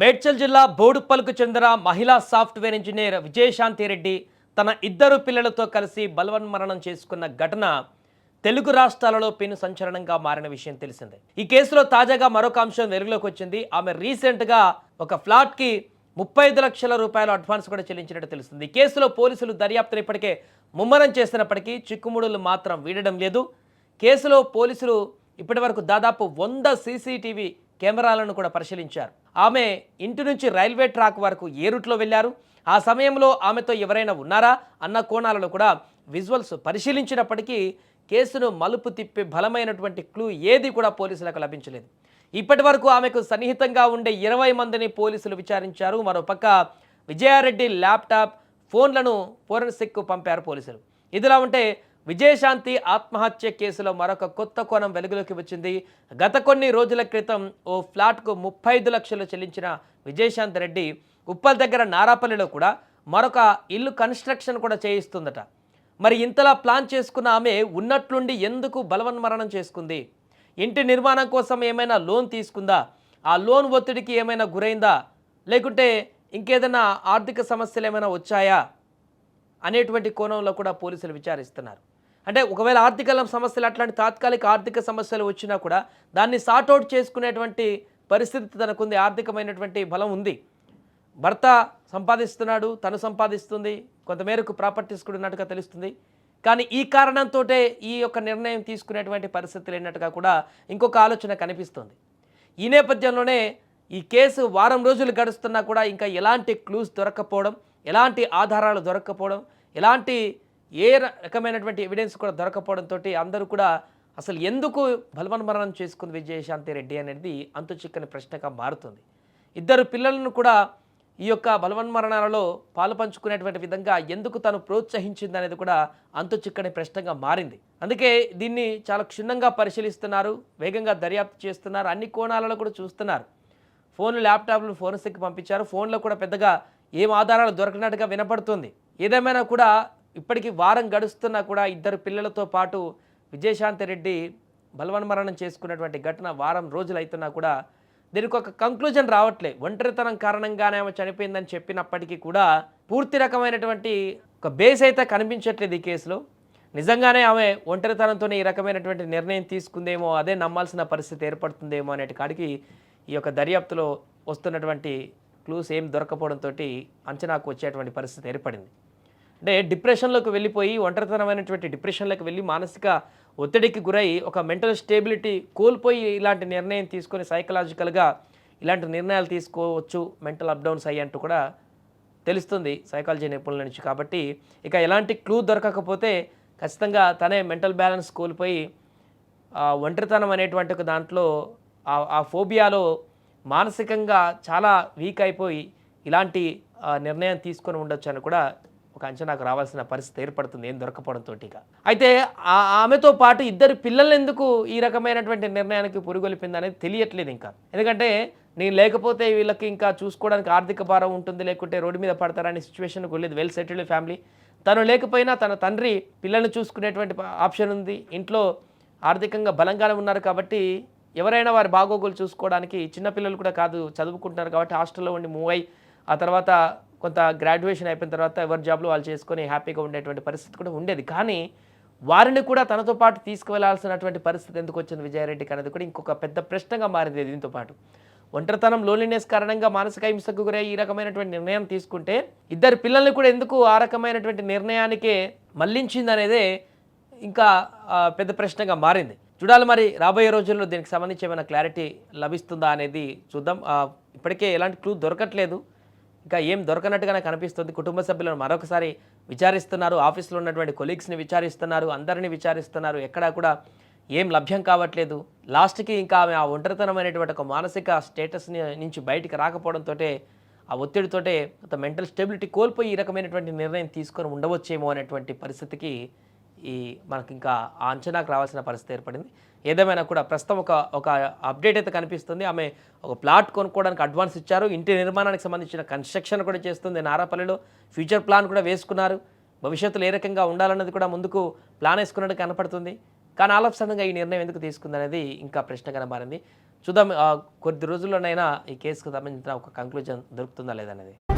మేడ్చల్ జిల్లా బోడుప్పల్కు చెందిన మహిళా సాఫ్ట్వేర్ ఇంజనీర్ విజయశాంతి రెడ్డి తన ఇద్దరు పిల్లలతో కలిసి బలవన్మరణం చేసుకున్న ఘటన తెలుగు రాష్ట్రాలలో పెను సంచలనంగా మారిన విషయం తెలిసిందే. ఈ కేసులో తాజాగా మరొక అంశం వెలుగులోకి వచ్చింది. ఆమె రీసెంట్గా ఒక ఫ్లాట్కి 35 లక్షల రూపాయల అడ్వాన్స్ కూడా చెల్లించినట్టు తెలుస్తుంది. ఈ కేసులో పోలీసులు దర్యాప్తును ఇప్పటికే ముమ్మరం చేసినప్పటికీ చిక్కుముడులు మాత్రం వీడడం లేదు. కేసులో పోలీసులు ఇప్పటివరకు దాదాపు 100 సీసీటీవీ కెమెరాలను కూడా పరిశీలించారు. ఆమె ఇంటి నుంచి రైల్వే ట్రాక్ వరకు ఏ రూట్లో వెళ్ళారు, ఆ సమయంలో ఆమెతో ఎవరైనా ఉన్నారా అన్న కోణాలలో కూడా విజువల్స్ పరిశీలించినప్పటికీ కేసును మలుపు తిప్పే బలమైనటువంటి క్లూ ఏది కూడా పోలీసులకు లభించలేదు. ఇప్పటి వరకు ఆమెకు సన్నిహితంగా ఉండే 20 మందిని పోలీసులు విచారించారు. మరోపక్క విజయారెడ్డి ల్యాప్టాప్, ఫోన్లను ఫోరెన్సిక్ పంపారు పోలీసులు. ఇదిలా ఉంటే విజయశాంతి ఆత్మహత్య కేసులో మరొక కొత్త కోణం వెలుగులోకి వచ్చింది. గత కొన్ని రోజుల క్రితం ఓ ఫ్లాట్కు 35 లక్షలు చెల్లించిన విజయశాంతి రెడ్డి ఉప్పల్ దగ్గర నారాపల్లిలో కూడా మరొక ఇల్లు కన్స్ట్రక్షన్ కూడా చేయిస్తుందట. మరి ఇంతలా ప్లాన్ చేసుకున్న ఆమె ఉన్నట్లుండి ఎందుకు బలవన్మరణం చేసుకుంది? ఇంటి నిర్మాణం కోసం ఏమైనా లోన్ తీసుకుందా? ఆ లోన్ ఒత్తిడికి ఏమైనా గురైందా? లేకుంటే ఇంకేదైనా ఆర్థిక సమస్యలు ఏమైనా వచ్చాయా అనేటువంటి కోణంలో కూడా పోలీసులు విచారిస్తున్నారు. అంటే ఒకవేళ ఆర్థిక సమస్యలు, అట్లాంటి తాత్కాలిక ఆర్థిక సమస్యలు వచ్చినా కూడా దాన్ని సార్ట్అవుట్ చేసుకునేటువంటి పరిస్థితి తనకుంది. ఆర్థికమైనటువంటి బలం ఉంది. భర్త సంపాదిస్తున్నాడు, తను సంపాదిస్తుంది, కొంతమేరకు ప్రాపర్టీస్ కూడా ఉన్నట్టుగా తెలుస్తుంది. కానీ ఈ కారణంతో ఈ యొక్క నిర్ణయం తీసుకునేటువంటి పరిస్థితి లేనట్టుగా కూడా ఇంకొక ఆలోచన కనిపిస్తుంది. ఈ నేపథ్యంలోనే ఈ కేసు వారం రోజులు గడుస్తున్నా కూడా ఇంకా ఎలాంటి క్లూస్ దొరక్కపోవడం, ఎలాంటి ఆధారాలు దొరక్కపోవడం, ఎలాంటి ఏ రకమైనటువంటి ఎవిడెన్స్ కూడా దొరకపోవడంతో అందరూ కూడా అసలు ఎందుకు బలవన్మరణం చేసుకుంది విజయశాంతి రెడ్డి అనేది అంతు చిక్కని ప్రశ్నగా మారుతుంది. ఇద్దరు పిల్లలను కూడా ఈ యొక్క బలవన్మరణాలలో పాలు పంచుకునేటువంటి విధంగా ఎందుకు తను ప్రోత్సహించింది అనేది కూడా అంతు చిక్కని ప్రశ్నగా మారింది. అందుకే దీన్ని చాలా క్షుణ్ణంగా పరిశీలిస్తున్నారు, వేగంగా దర్యాప్తు చేస్తున్నారు, అన్ని కోణాలలో కూడా చూస్తున్నారు. ఫోన్లు, ల్యాప్టాప్లు ఫోరెన్సిక్ పంపించారు. ఫోన్లో కూడా పెద్దగా ఏం ఆధారాలు దొరకనట్టుగా వినపడుతుంది. ఏదేమైనా కూడా ఇప్పటికీ వారం గడుస్తున్నా కూడా ఇద్దరు పిల్లలతో పాటు విజయశాంతి రెడ్డి బలవన్మరణం చేసుకున్నటువంటి ఘటన వారం రోజులు అవుతున్నా కూడా దీనికి ఒక కంక్లూజన్ రావట్లే. ఒంటరితనం కారణంగానే ఆమె చనిపోయిందని చెప్పినప్పటికీ కూడా పూర్తి రకమైనటువంటి ఒక బేస్ అయితే కనిపించట్లేదు ఈ కేసులో. నిజంగానే ఆమె ఒంటరితనంతోనే ఈ రకమైనటువంటి నిర్ణయం తీసుకుందేమో, అదే నమ్మాల్సిన పరిస్థితి ఏర్పడుతుందేమో అనేటి కాడికి ఈ యొక్క దర్యాప్తులో వస్తున్నటువంటి క్లూస్ ఏం దొరకపోవడంతో అంచనాకు వచ్చేటువంటి పరిస్థితి ఏర్పడింది. అంటే డిప్రెషన్లోకి వెళ్ళిపోయి, ఒంటరితనమైనటువంటి డిప్రెషన్లోకి వెళ్ళి మానసిక ఒత్తిడికి గురై ఒక మెంటల్ స్టేబిలిటీ కోల్పోయి ఇలాంటి నిర్ణయం తీసుకొని సైకలాజికల్గా ఇలాంటి నిర్ణయాలు తీసుకోవచ్చు, మెంటల్ అప్డౌన్స్ అయ్యంటూ కూడా తెలుస్తుంది సైకాలజీ నిపుణుల నుంచి. కాబట్టి ఇక ఎలాంటి క్లూ దొరకకపోతే ఖచ్చితంగా తనే మెంటల్ బ్యాలెన్స్ కోల్పోయి ఒంటరితనం అనేటువంటి ఒక దాంట్లో ఆ ఫోబియాలో మానసికంగా చాలా వీక్ అయిపోయి ఇలాంటి నిర్ణయం తీసుకొని ఉండొచ్చు అని కూడా ఒక అంచనాకు రావాల్సిన పరిస్థితి ఏర్పడుతుంది ఏం దొరకపోవడంతో. అయితే ఆమెతో పాటు ఇద్దరు పిల్లలు ఎందుకు ఈ రకమైనటువంటి నిర్ణయానికి పురుగొలిపింది అనేది తెలియట్లేదు ఇంకా. ఎందుకంటే నేను లేకపోతే వీళ్ళకి ఇంకా చూసుకోవడానికి ఆర్థిక భారం ఉంటుంది, లేకుంటే రోడ్డు మీద పడతారనే సిచ్యువేషన్కి వెళ్ళేది. Well settled family. తను లేకపోయినా తన తండ్రి పిల్లల్ని చూసుకునేటువంటి ఆప్షన్ ఉంది. ఇంట్లో ఆర్థికంగా బలంగానే ఉన్నారు కాబట్టి ఎవరైనా వారి బాగోగులు చూసుకోవడానికి, చిన్నపిల్లలు కూడా కాదు చదువుకుంటున్నారు కాబట్టి హాస్టల్లో ఉండి మూవ్ అయ్యి ఆ తర్వాత కొంత గ్రాడ్యుయేషన్ అయిపోయిన తర్వాత ఎవరి జాబ్లో వాళ్ళు చేసుకొని హ్యాపీగా ఉండేటువంటి పరిస్థితి కూడా ఉండేది. కానీ వారిని కూడా తనతో పాటు తీసుకువెళ్లాల్సినటువంటి పరిస్థితి ఎందుకు వచ్చింది విజయారెడ్డికి అనేది కూడా ఇంకొక పెద్ద ప్రశ్నగా మారింది. దీంతో పాటు ఒంటరితనం, లోన్లీనెస్ కారణంగా మానసిక హింసకు గురై ఈ రకమైనటువంటి నిర్ణయం తీసుకుంటే ఇద్దరు పిల్లల్ని కూడా ఎందుకు ఆ రకమైనటువంటి నిర్ణయానికే మళ్లించింది అనేదే ఇంకా పెద్ద ప్రశ్నగా మారింది. చూడాలి మరి రాబోయే రోజుల్లో దీనికి సంబంధించి ఏమైనా క్లారిటీ లభిస్తుందా అనేది చూద్దాం. ఇప్పటికే ఎలాంటి క్లూ దొరకట్లేదు, ఇంకా ఏం దొరకనట్టుగానే కనిపిస్తుంది. కుటుంబ సభ్యులను మరొకసారి విచారిస్తున్నారు, ఆఫీస్లో ఉన్నటువంటి కొలీగ్స్ని విచారిస్తున్నారు, అందరినీ విచారిస్తున్నారు. ఎక్కడా కూడా ఏం లభ్యం కావట్లేదు. లాస్ట్కి ఇంకా ఆమె ఆ ఒంటరితనమైనటువంటి ఒక మానసిక స్టేటస్ నుంచి బయటికి రాకపోవడంతో ఆ ఒత్తిడితోటే మెంటల్ స్టెబిలిటీ కోల్పోయి ఈ రకమైనటువంటి నిర్ణయం తీసుకొని ఉండవచ్చేమో అనేటువంటి పరిస్థితికి మనకి ఇంకా ఆ అంచనాకు రావాల్సిన పరిస్థితి ఏర్పడింది. ఏదేమైనా కూడా ప్రస్తుతం ఒక అప్డేట్ అయితే కనిపిస్తుంది. ఆమె ఒక ప్లాట్ కొనుక్కోవడానికి అడ్వాన్స్ ఇచ్చారు. ఇంటి నిర్మాణానికి సంబంధించిన కన్స్ట్రక్షన్ కూడా చేస్తుంది నారాపల్లిలో. ఫ్యూచర్ ప్లాన్ కూడా వేసుకున్నారు. భవిష్యత్తులో ఏ రకంగా ఉండాలన్నది కూడా ముందుకు ప్లాన్ వేసుకున్నట్టు కనపడుతుంది. కానీ ఆల్ ఆఫ్ సడన్గా ఈ నిర్ణయం ఎందుకు తీసుకుందనేది ఇంకా ప్రశ్నగా మారింది. చూద్దాం కొద్ది రోజుల్లోనైనా ఈ కేసుకు సంబంధించిన ఒక కంక్లూజన్ దొరుకుతుందా లేదనేది.